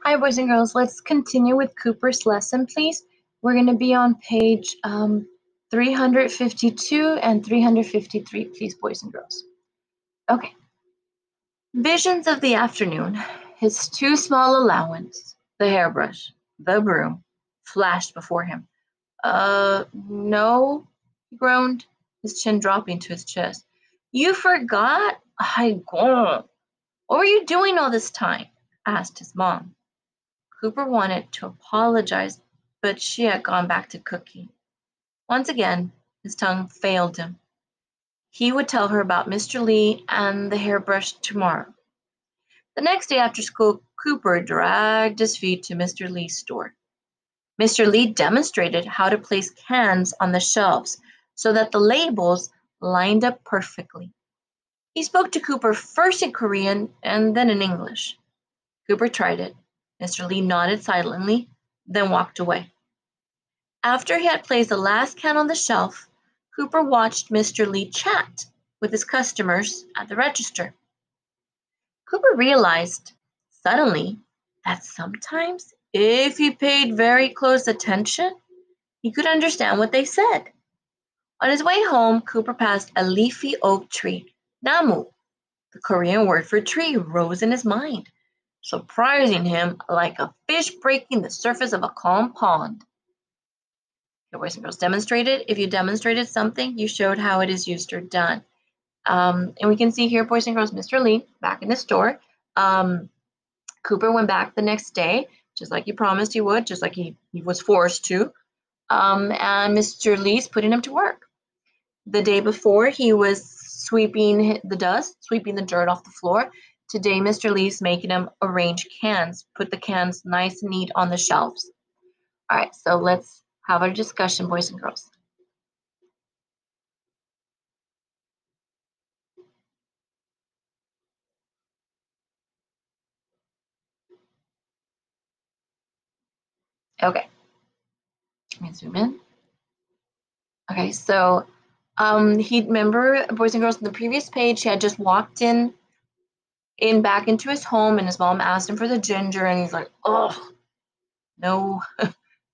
Hi, boys and girls. Let's continue with Cooper's lesson, please. We're going to be on page 352 and 353, please, boys and girls. Okay. Visions of the afternoon. His too small allowance, the hairbrush, the broom, flashed before him. No, he groaned, his chin dropping to his chest. You forgot? What were you doing all this time? Asked his mom. Cooper wanted to apologize, but she had gone back to cooking. Once again, his tongue failed him. He would tell her about Mr. Lee and the hairbrush tomorrow. The next day after school, Cooper dragged his feet to Mr. Lee's store. Mr. Lee demonstrated how to place cans on the shelves so that the labels lined up perfectly. He spoke to Cooper first in Korean and then in English. Cooper tried it. Mr. Lee nodded silently, then walked away. After he had placed the last can on the shelf, Cooper watched Mr. Lee chat with his customers at the register. Cooper realized suddenly that sometimes, if he paid very close attention, he could understand what they said. On his way home, Cooper passed a leafy oak tree. Namu, the Korean word for tree, rose in his mind, surprising him like a fish breaking the surface of a calm pond. Okay, boys and girls, demonstrated. If you demonstrated something, you showed how it is used or done. And we can see here, boys and girls, Mr. Lee back in the store. Cooper went back the next day, just like he promised he would, just like he was forced to. And Mr. Lee's putting him to work. The day before, he was sweeping the dust, sweeping the dirt off the floor. Today, Mr. Lee's making him arrange cans, put the cans nice and neat on the shelves. All right, so let's have our discussion, boys and girls. Okay, let me zoom in. Okay, so remember, boys and girls, in the previous page, he had just walked in back into his home, and his mom asked him for the ginger, and he's like, oh, no,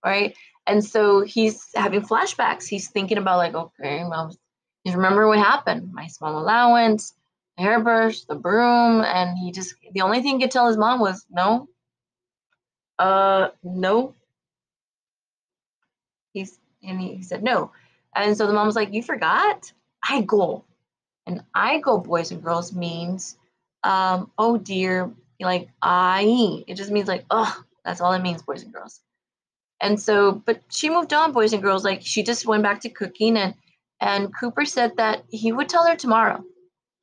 right? And so he's having flashbacks. He's thinking about like, okay, well, just remember what happened. My small allowance, the hairbrush, the broom, and the only thing he could tell his mom was no. No. He said no. And so the mom was like, you forgot? I go. And I go, boys and girls, means oh dear, like it just means like, oh, that's all it means, boys and girls. And so, but she moved on, boys and girls. Like she just went back to cooking, and Cooper said that he would tell her tomorrow.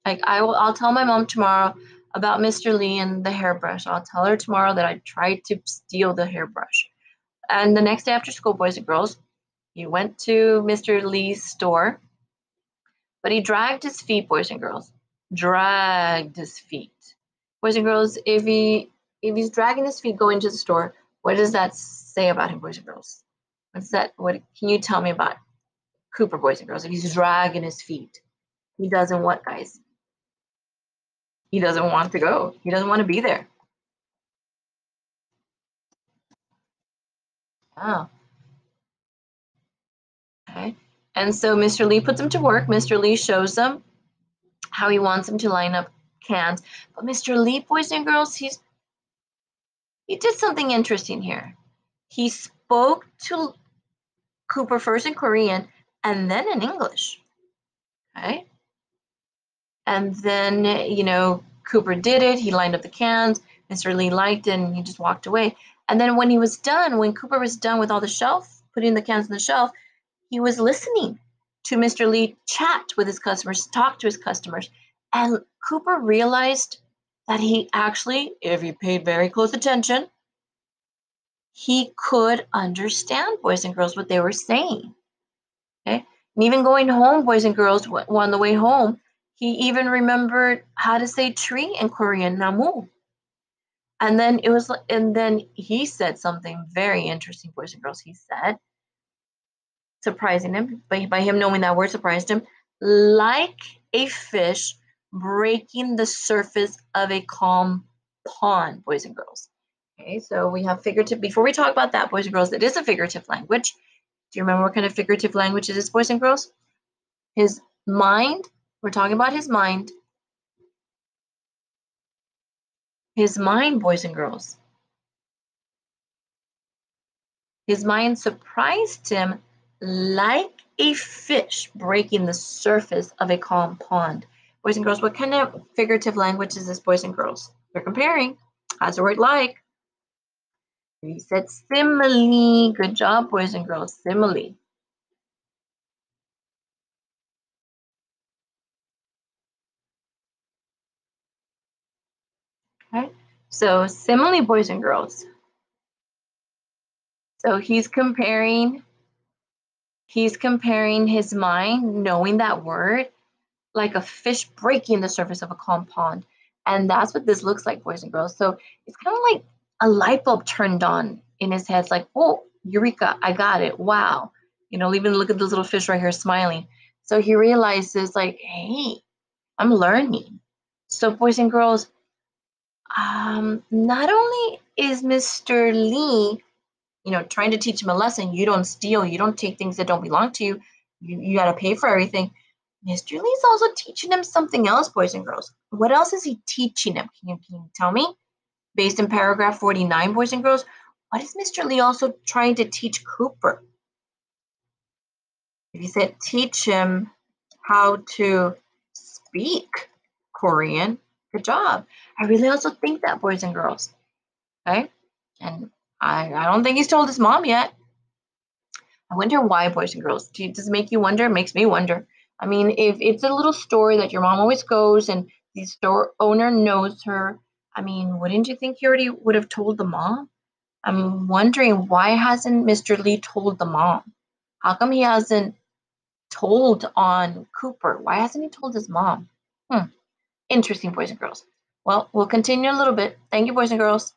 Like I'll tell my mom tomorrow about Mr. Lee and the hairbrush. I'll tell her tomorrow that I tried to steal the hairbrush. And the next day after school, boys and girls, he went to Mr. Lee's store, but he dragged his feet, boys and girls. Dragged his feet. Boys and girls, if he's dragging his feet going to the store, what does that say about him, boys and girls? What can you tell me about Cooper, boys and girls? If he's dragging his feet, he doesn't what, guys? He doesn't want to go. He doesn't want to be there. Oh. Okay. And so Mr. Lee puts him to work. Mr. Lee shows them how he wants him to line up cans. But Mr. Lee, boys and girls, he did something interesting here. He spoke to Cooper first in Korean and then in English. Okay. And then, Cooper did it. He lined up the cans. Mr. Lee liked it, and he just walked away. And then when Cooper was done with all the shelf, putting the cans on the shelf, he was listening to Mr. Lee chat with his customers, talk to his customers. And Cooper realized that he actually, if he paid very close attention, he could understand, boys and girls, what they were saying. Okay? And even going home, boys and girls, on the way home, he even remembered how to say tree in Korean, namu. And then he said something very interesting, boys and girls. He said, surprising him, by him knowing that word surprised him, like a fish breaking the surface of a calm pond, boys and girls. Okay, so we have figurative. Before we talk about that, boys and girls, it is a figurative language. Do you remember what kind of figurative language it is, boys and girls? His mind. We're talking about his mind. His mind, boys and girls. His mind surprised him like a fish breaking the surface of a calm pond. Boys and girls, what kind of figurative language is this, boys and girls? They're comparing. How's the word like? He said simile. Good job, boys and girls. Simile. Okay. So simile, boys and girls. So he's comparing his mind, knowing that word, like a fish breaking the surface of a calm pond. And that's what this looks like, boys and girls. So it's kind of like a light bulb turned on in his head. It's like, oh, Eureka, I got it. Wow. Even look at this little fish right here smiling. So he realizes, like, hey, I'm learning. So, boys and girls, not only is Mr. Lee, trying to teach him a lesson, you don't steal, you don't take things that don't belong to you, you got to pay for everything. Mr. Lee's also teaching him something else, boys and girls. What else is he teaching him? Can you tell me? Based in paragraph 49, boys and girls, what is Mr. Lee also trying to teach Cooper? If he said teach him how to speak Korean, good job. I really also think that, boys and girls. Okay? And I don't think he's told his mom yet. I wonder why, boys and girls. Does it make you wonder? It makes me wonder. I mean, if it's a little story that your mom always goes and the store owner knows her, I mean, wouldn't you think he already would have told the mom? I'm wondering, why hasn't Mr. Lee told the mom? How come he hasn't told on Cooper? Why hasn't he told his mom? Interesting, boys and girls. Well, we'll continue a little bit. Thank you, boys and girls.